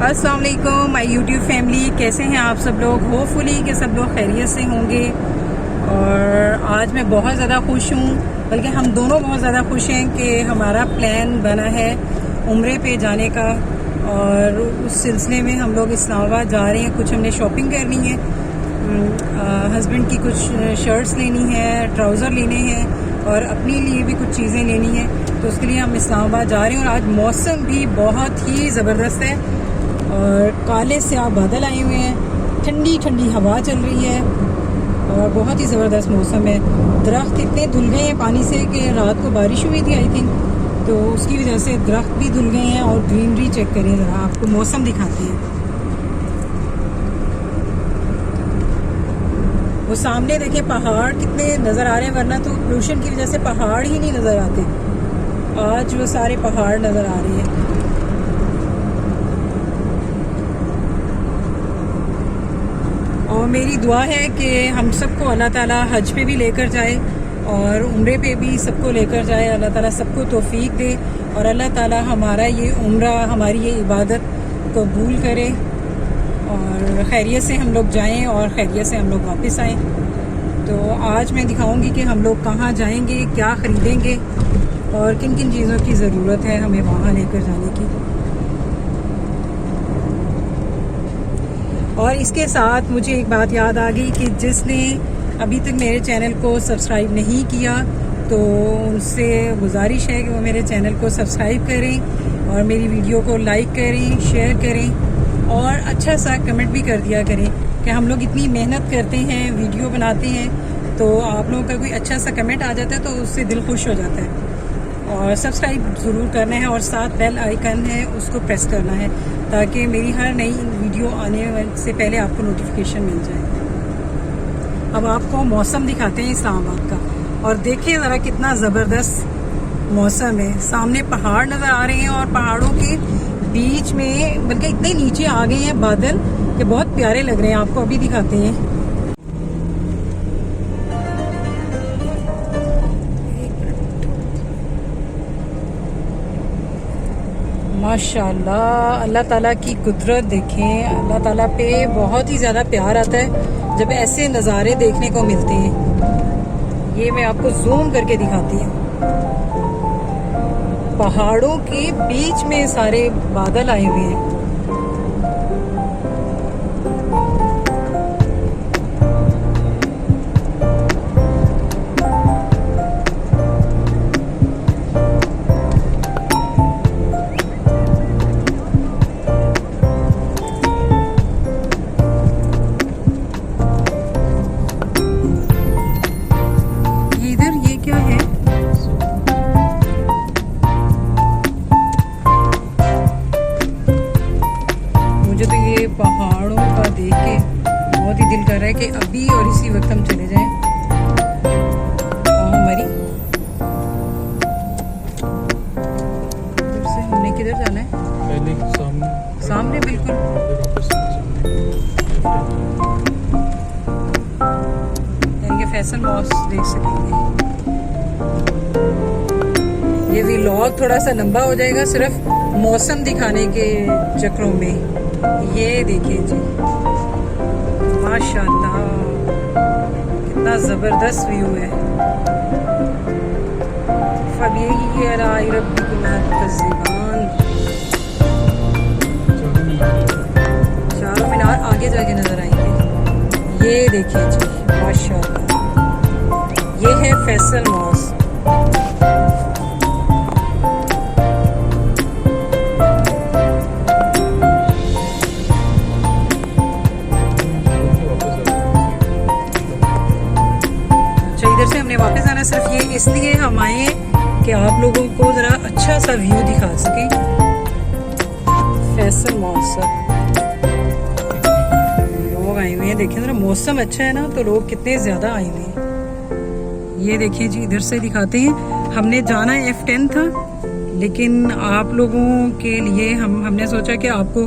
अस्सलाम वालेकुम my YouTube family, कैसे हैं आप सब लोग। होपफुली कि सब लोग खैरियत से होंगे। और आज मैं बहुत ज़्यादा खुश हूँ, बल्कि हम दोनों बहुत ज़्यादा खुश हैं कि हमारा प्लान बना है उम्रे पे जाने का। और उस सिलसिले में हम लोग इस्लामाबाद जा रहे हैं। कुछ हमने शॉपिंग करनी है, हस्बैंड की कुछ शर्ट्स लेनी है, ट्राउज़र लेने हैं और अपने लिए भी कुछ चीज़ें लेनी है। तो उसके लिए हम इस्लामाबाद जा रहे हैं। और आज मौसम भी बहुत ही ज़बरदस्त है और काले से आप बादल आए हुए हैं, ठंडी ठंडी हवा चल रही है और बहुत ही ज़बरदस्त मौसम है। दरख्त इतने धुल गए हैं पानी से कि रात को बारिश हुई थी आई थिंक, तो उसकी वजह से दरख्त भी धुल गए हैं। और ग्रीनरी चेक करिए ज़रा, आपको मौसम दिखाते हैं। वो सामने देखिए पहाड़ कितने नज़र आ रहे हैं, वरना तो पोल्यूशन की वजह से पहाड़ ही नहीं नज़र आते। आज वो सारे पहाड़ नज़र आ रहे हैं। और मेरी दुआ है कि हम सबको अल्लाह ताला हज पे भी लेकर जाए और उम्रे पे भी सबको लेकर जाए। अल्लाह ताला सबको तौफीक दे और अल्लाह ताला हमारा ये उम्रा, हमारी ये इबादत कबूल करे और खैरियत से हम लोग जाएं और खैरियत से हम लोग वापस आएं। तो आज मैं दिखाऊंगी कि हम लोग कहाँ जाएंगे, क्या ख़रीदेंगे और किन किन चीज़ों की ज़रूरत है हमें वहाँ लेकर जाने की। और इसके साथ मुझे एक बात याद आ गई कि जिसने अभी तक मेरे चैनल को सब्सक्राइब नहीं किया तो उनसे गुजारिश है कि वो मेरे चैनल को सब्सक्राइब करें और मेरी वीडियो को लाइक करें, शेयर करें और अच्छा सा कमेंट भी कर दिया करें कि हम लोग इतनी मेहनत करते हैं, वीडियो बनाते हैं, तो आप लोगों का कोई अच्छा सा कमेंट आ जाता है तो उससे दिल खुश हो जाता है। और सब्सक्राइब ज़रूर करना है और साथ बेल आइकन है उसको प्रेस करना है ताकि मेरी हर नई वीडियो आने से पहले आपको नोटिफिकेशन मिल जाए। अब आपको मौसम दिखाते हैं इस्लामाबाद का और देखिए ज़रा कितना ज़बरदस्त मौसम है। सामने पहाड़ नज़र आ रहे हैं और पहाड़ों के बीच में बल्कि इतने नीचे आ गए हैं बादल कि बहुत प्यारे लग रहे हैं। आपको अभी दिखाते हैं। माशाल्लाह, अल्लाह ताला की कुदरत देखें। अल्लाह ताला पे बहुत ही ज़्यादा प्यार आता है जब ऐसे नज़ारे देखने को मिलते हैं। ये मैं आपको जूम करके दिखाती हूँ। पहाड़ों के बीच में सारे बादल आए हुए हैं। मुझे तो ये पहाड़ों का देख के बहुत ही दिल कर रहा है कि अभी और इसी वक्त हम चले जाएं। हमारी से हमने किधर जाना है? सामने बिल्कुल। यानी कि फैसल मॉस्क देख सकेंगे। ये व्लॉग थोड़ा सा लंबा हो जाएगा सिर्फ मौसम दिखाने के चक्रों में। ये देखिए जी, माशाल्लाह कितना ज़बरदस्त व्यू है। चारों मीनार आगे जाके नजर आएंगे। ये देखिए जी, माशाल्लाह ये है फैसल मॉस्क। इधर से हमने वापस आना सिर्फ ये इसलिए हम आए हैं कि आप लोगों को ज़रा अच्छा सा व्यू दिखा सकें फैसल मॉस्क। लोग आए हुए हैं, देखिए ज़रा मौसम अच्छा है ना तो लोग कितने ज़्यादा आए हुए हैं। ये देखिए जी, इधर से दिखाते हैं। हमने जाना है F10 था, लेकिन आप लोगों के लिए हमने सोचा कि आपको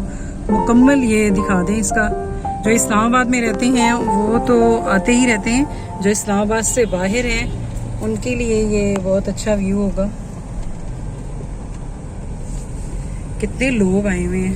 मुकम्मल ये दिखा दें इसका। जो इस्लामाबाद में रहते हैं वो तो आते ही रहते हैं, जो इस्लामाबाद से बाहर हैं उनके लिए ये बहुत अच्छा व्यू होगा। कितने लोग आए हुए हैं।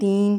3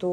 2